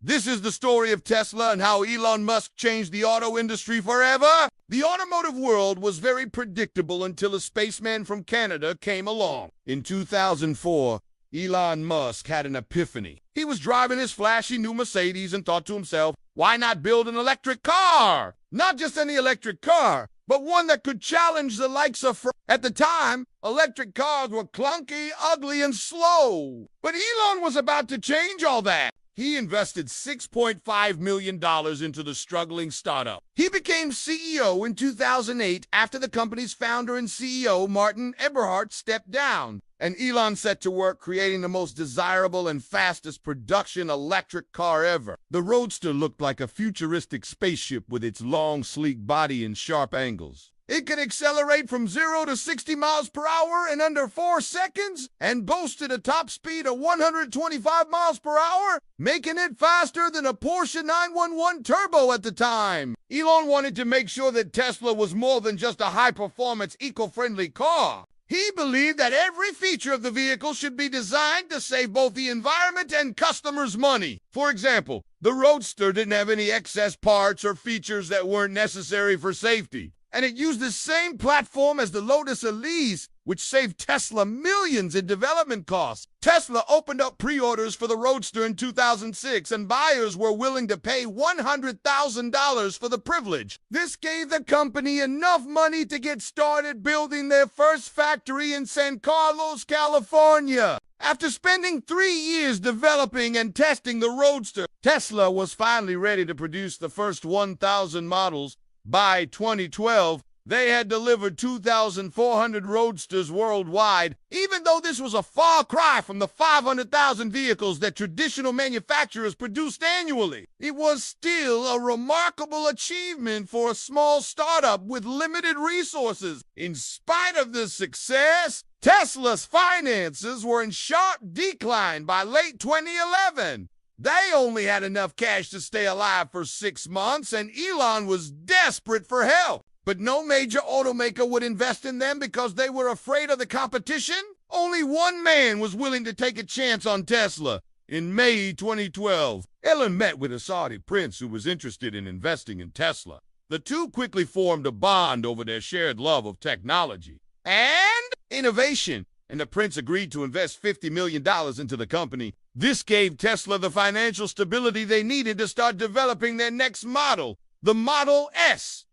This is the story of Tesla and how Elon Musk changed the auto industry forever. The automotive world was very predictable until a spaceman from Canada came along. In 2004, Elon Musk had an epiphany. He was driving his flashy new Mercedes and thought to himself, why not build an electric car? Not just any electric car, but one that could challenge the likes of... At the time, electric cars were clunky, ugly, and slow. But Elon was about to change all that. He invested $6.5 million into the struggling startup. He became CEO in 2008 after the company's founder and CEO, Martin Eberhard, stepped down. And Elon set to work creating the most desirable and fastest production electric car ever. The Roadster looked like a futuristic spaceship with its long, sleek body and sharp angles. It could accelerate from 0 to 60 miles per hour in under 4 seconds and boasted a top speed of 125 miles per hour, making it faster than a Porsche 911 Turbo at the time. Elon wanted to make sure that Tesla was more than just a high-performance, eco-friendly car. He believed that every feature of the vehicle should be designed to save both the environment and customers money. For example, the Roadster didn't have any excess parts or features that weren't necessary for safety. And it used the same platform as the Lotus Elise, which saved Tesla millions in development costs. Tesla opened up pre-orders for the Roadster in 2006, and buyers were willing to pay $100,000 for the privilege. This gave the company enough money to get started building their first factory in San Carlos, California. After spending 3 years developing and testing the Roadster, Tesla was finally ready to produce the first 1,000 models. By 2012, they had delivered 2,400 Roadsters worldwide, even though this was a far cry from the 500,000 vehicles that traditional manufacturers produced annually. It was still a remarkable achievement for a small startup with limited resources. In spite of this success, Tesla's finances were in sharp decline by late 2011. They only had enough cash to stay alive for 6 months, and Elon was desperate for help. But no major automaker would invest in them because they were afraid of the competition. Only one man was willing to take a chance on Tesla. In May 2012, Elon met with a Saudi prince who was interested in investing in Tesla. The two quickly formed a bond over their shared love of technology and innovation, and the prince agreed to invest $50 million into the company. This gave Tesla the financial stability they needed to start developing their next model, the Model S.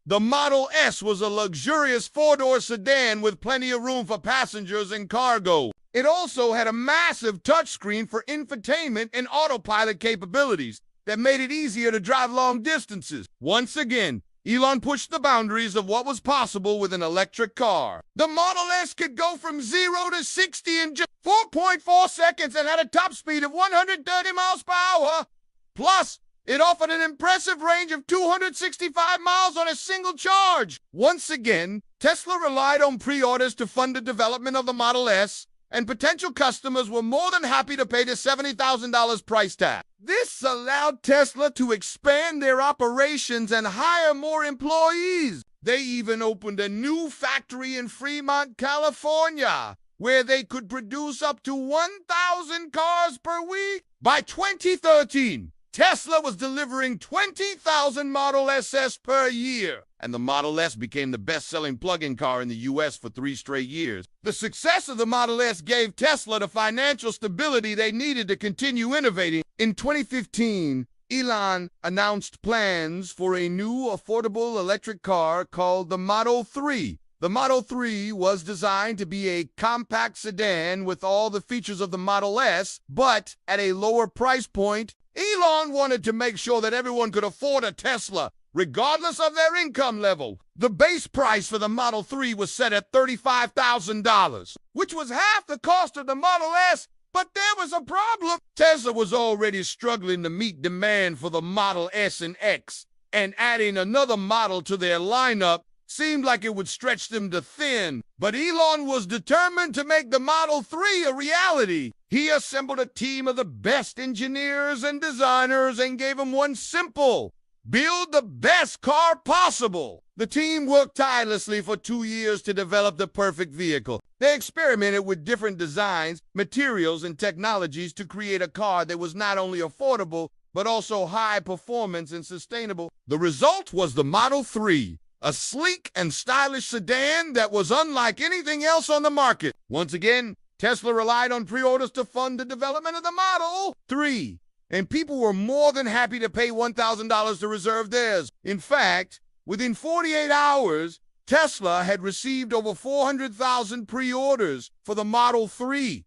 The Model S was a luxurious 4-door sedan with plenty of room for passengers and cargo. It also had a massive touchscreen for infotainment and autopilot capabilities that made it easier to drive long distances. Once again, Elon pushed the boundaries of what was possible with an electric car. The Model S could go from 0 to 60 in just 4.4 seconds and had a top speed of 130 miles per hour. Plus, it offered an impressive range of 265 miles on a single charge. Once again, Tesla relied on pre-orders to fund the development of the Model S, and potential customers were more than happy to pay the $70,000 price tag. This allowed Tesla to expand their operations and hire more employees. They even opened a new factory in Fremont, California, where they could produce up to 1,000 cars per week. By 2013, Tesla was delivering 20,000 Model SS per year, and the Model S became the best-selling plug-in car in the U.S. for 3 straight years. The success of the Model S gave Tesla the financial stability they needed to continue innovating. In 2015, Elon announced plans for a new affordable electric car called the Model 3. The Model 3 was designed to be a compact sedan with all the features of the Model S, but at a lower price point. Elon wanted to make sure that everyone could afford a Tesla, regardless of their income level. The base price for the Model 3 was set at $35,000, which was half the cost of the Model S. But there was a problem. Tesla was already struggling to meet demand for the Model S and X, and adding another model to their lineup seemed like it would stretch them too thin. But Elon was determined to make the Model 3 a reality. He assembled a team of the best engineers and designers and gave them one simple: build the best car possible. The team worked tirelessly for 2 years to develop the perfect vehicle. They experimented with different designs, materials, and technologies to create a car that was not only affordable, but also high performance and sustainable. The result was the Model 3, a sleek and stylish sedan that was unlike anything else on the market. Once again, Tesla relied on pre-orders to fund the development of the Model 3, and people were more than happy to pay $1,000 to reserve theirs. In fact, within 48 hours, Tesla had received over 400,000 pre-orders for the Model 3.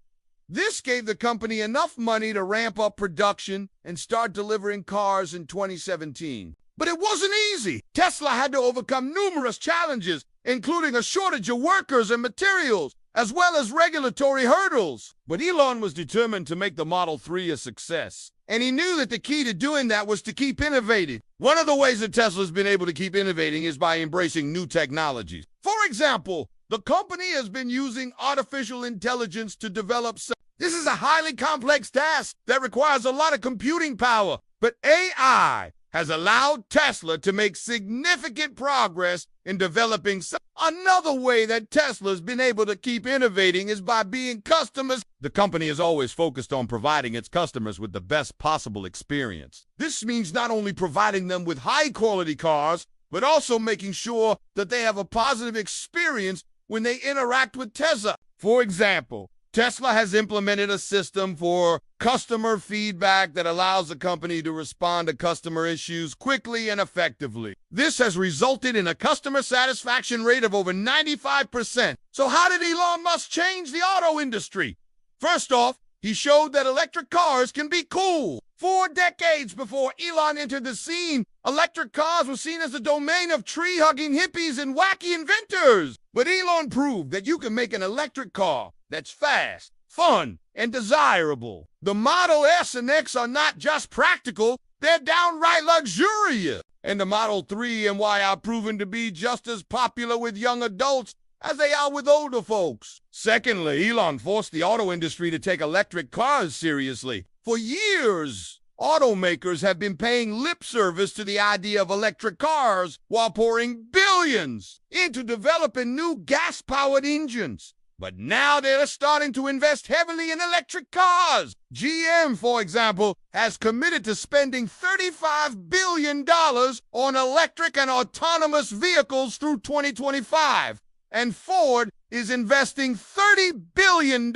This gave the company enough money to ramp up production and start delivering cars in 2017. But it wasn't easy. Tesla had to overcome numerous challenges, including a shortage of workers and materials, as well as regulatory hurdles. But Elon was determined to make the Model 3 a success, and he knew that the key to doing that was to keep innovating. One of the ways that Tesla's been able to keep innovating is by embracing new technologies. For example, the company has been using artificial intelligence to develop. This is a highly complex task that requires a lot of computing power, but AI has allowed Tesla to make significant progress in developing. Another way that Tesla's been able to keep innovating is by being customers. The company is always focused on providing its customers with the best possible experience. This means not only providing them with high-quality cars, but also making sure that they have a positive experience when they interact with Tesla. For example, Tesla has implemented a system for customer feedback that allows the company to respond to customer issues quickly and effectively. This has resulted in a customer satisfaction rate of over 95%. So how did Elon Musk change the auto industry? First off, he showed that electric cars can be cool. 4 decades before Elon entered the scene, electric cars were seen as the domain of tree-hugging hippies and wacky inventors. But Elon proved that you can make an electric car that's fast, fun, and desirable. The Model S and X are not just practical, they're downright luxurious. And the Model 3 and Y are proven to be just as popular with young adults as they are with older folks. Secondly, Elon forced the auto industry to take electric cars seriously. For years, automakers have been paying lip service to the idea of electric cars while pouring billions into developing new gas-powered engines. But now they're starting to invest heavily in electric cars. GM, for example, has committed to spending $35 billion on electric and autonomous vehicles through 2025. And Ford is investing $30 billion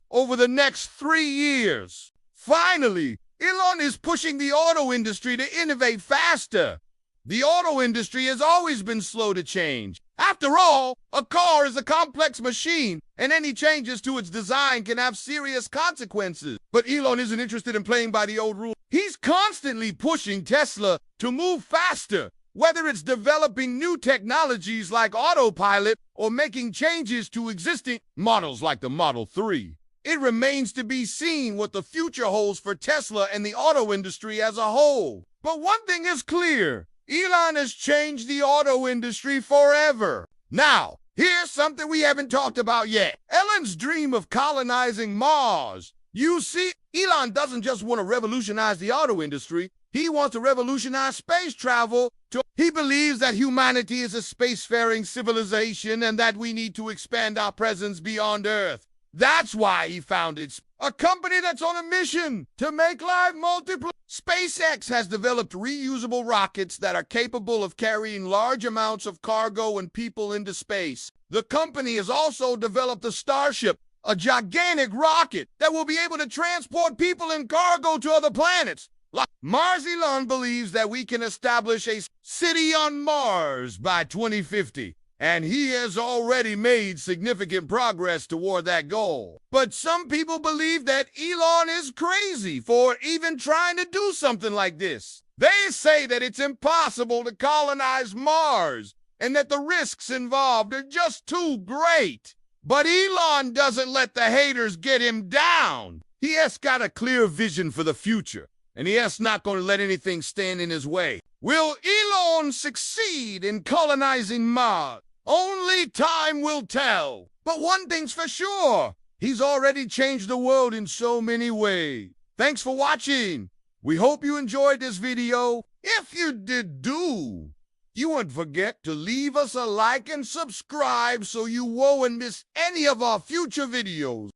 over the next 3 years. Finally, Elon is pushing the auto industry to innovate faster. The auto industry has always been slow to change. After all, a car is a complex machine, and any changes to its design can have serious consequences. But Elon isn't interested in playing by the old rules. He's constantly pushing Tesla to move faster, whether it's developing new technologies like autopilot or making changes to existing models like the Model 3. It remains to be seen what the future holds for Tesla and the auto industry as a whole. But one thing is clear. Elon has changed the auto industry forever. Now, here's something we haven't talked about yet. Elon's dream of colonizing Mars. You see, Elon doesn't just want to revolutionize the auto industry. He wants to revolutionize space travel. He believes that humanity is a spacefaring civilization and that we need to expand our presence beyond Earth. That's why he founded a company that's on a mission to make life multiple. SpaceX has developed reusable rockets that are capable of carrying large amounts of cargo and people into space. The company has also developed the Starship, a gigantic rocket that will be able to transport people and cargo to other planets. Mars Elon believes that we can establish a city on Mars by 2050. And he has already made significant progress toward that goal. But some people believe that Elon is crazy for even trying to do something like this. They say that it's impossible to colonize Mars and that the risks involved are just too great. But Elon doesn't let the haters get him down. He has got a clear vision for the future, and he is not going to let anything stand in his way. Will Elon succeed in colonizing Mars? Only time will tell. But one thing's for sure, he's already changed the world in so many ways. Thanks for watching. We hope you enjoyed this video. If you did, you won't forget to leave us a like and subscribe so you won't miss any of our future videos.